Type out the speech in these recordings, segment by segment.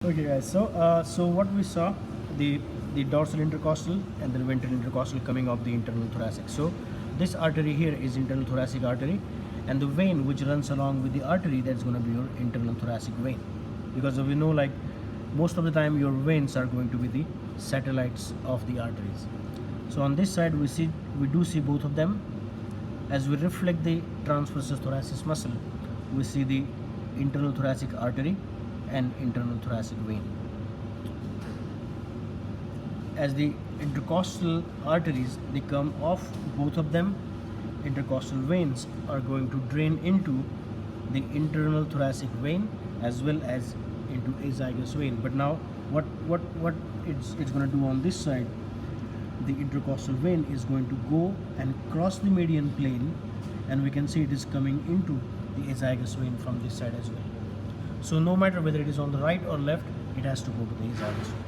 Okay, guys. So what we saw, the dorsal intercostal and the ventral intercostal coming off the internal thoracic. So this artery here is internal thoracic artery, and the vein which runs along with the artery, that's going to be your internal thoracic vein, because we know, like, most of the time your veins are going to be the satellites of the arteries. So on this side we do see both of them. As we reflect the transversus thoracis muscle, we see the internal thoracic artery and internal thoracic vein. As the intercostal arteries, they come off both of them, intercostal veins are going to drain into the internal thoracic vein as well as into azygous vein. But now what it's going to do on this side, the intercostal vein is going to go and cross the median plane, and we can see it is coming into the azygous vein from this side as well. So no matter whether it is on the right or left, it has to go to the azygous vein.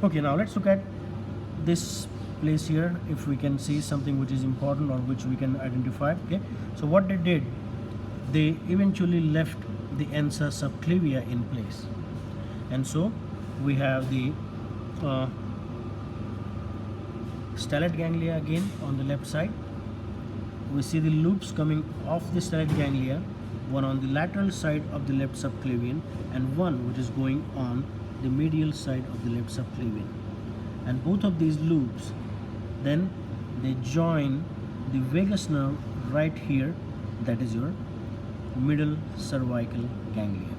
Okay, now let's look at this place here, if we can see something which is important or which we can identify. Okay, so what they did, they eventually left the ansa subclavia in place, and so we have the stellate ganglia again on the left side. We see the loops coming off the stellate ganglia, one on the lateral side of the left subclavian and one which is going on the medial side of the left subclavian. And both of these loops, then they join the vagus nerve right here, that is your middle cervical ganglia.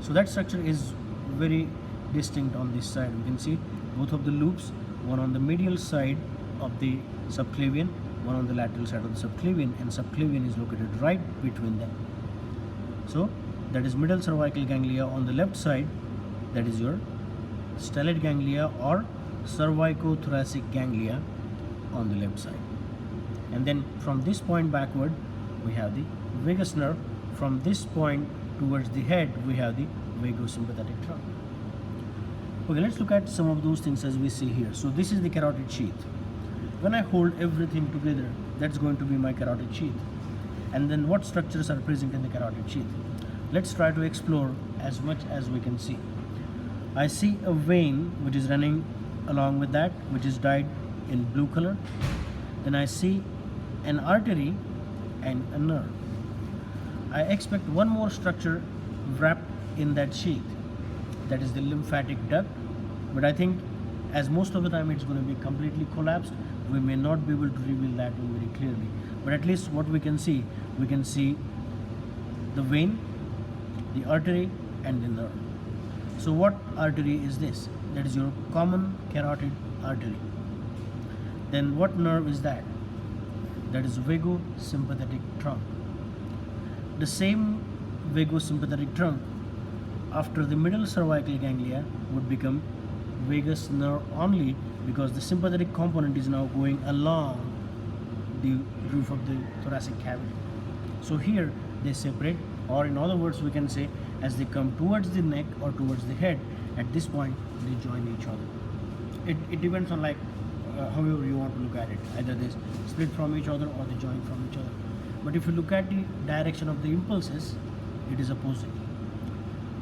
So that structure is very distinct on this side. We can see both of the loops, one on the medial side of the subclavian, one on the lateral side of the subclavian, and subclavian is located right between them. So that is middle cervical ganglia on the left side, that is your stellate ganglia or cervicothoracic ganglia on the left side. And then from this point backward, we have the vagus nerve. From this point towards the head, we have the vagosympathetic trunk. Okay, let's look at some of those things as we see here. So this is the carotid sheath. When I hold everything together, that's going to be my carotid sheath. And then what structures are present in the carotid sheath? Let's try to explore as much as we can see. I see a vein which is running along with that, which is dyed in blue color. Then I see an artery and a nerve. I expect one more structure wrapped in that sheath, that is the lymphatic duct, but I think as most of the time it's going to be completely collapsed, we may not be able to reveal that one very clearly. But at least what we can see the vein, the artery and the nerve. So what artery is this? That is your common carotid artery. Then what nerve is that? That is vagosympathetic trunk. The same vagosympathetic trunk after the middle cervical ganglia would become vagus nerve only, because the sympathetic component is now going along the roof of the thoracic cavity. So here they separate, or in other words we can say, as they come towards the neck or towards the head, at this point they join each other. It depends on, like, however you want to look at it. Either they split from each other or they join from each other. But if you look at the direction of the impulses, it is opposite.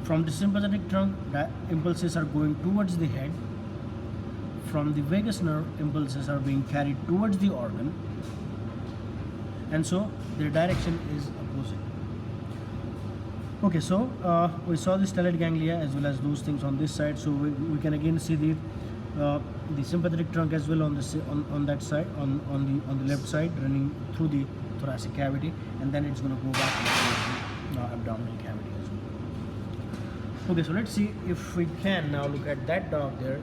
From the sympathetic trunk, the impulses are going towards the head. From the vagus nerve, impulses are being carried towards the organ, and so their direction is opposite. Okay, so we saw the stellate ganglia as well as those things on this side. So we can again see the sympathetic trunk as well on that side, on the left side, running through the thoracic cavity, and then it's going to go back into the abdominal cavity as well. Okay, so let's see if we can now look at that dog there.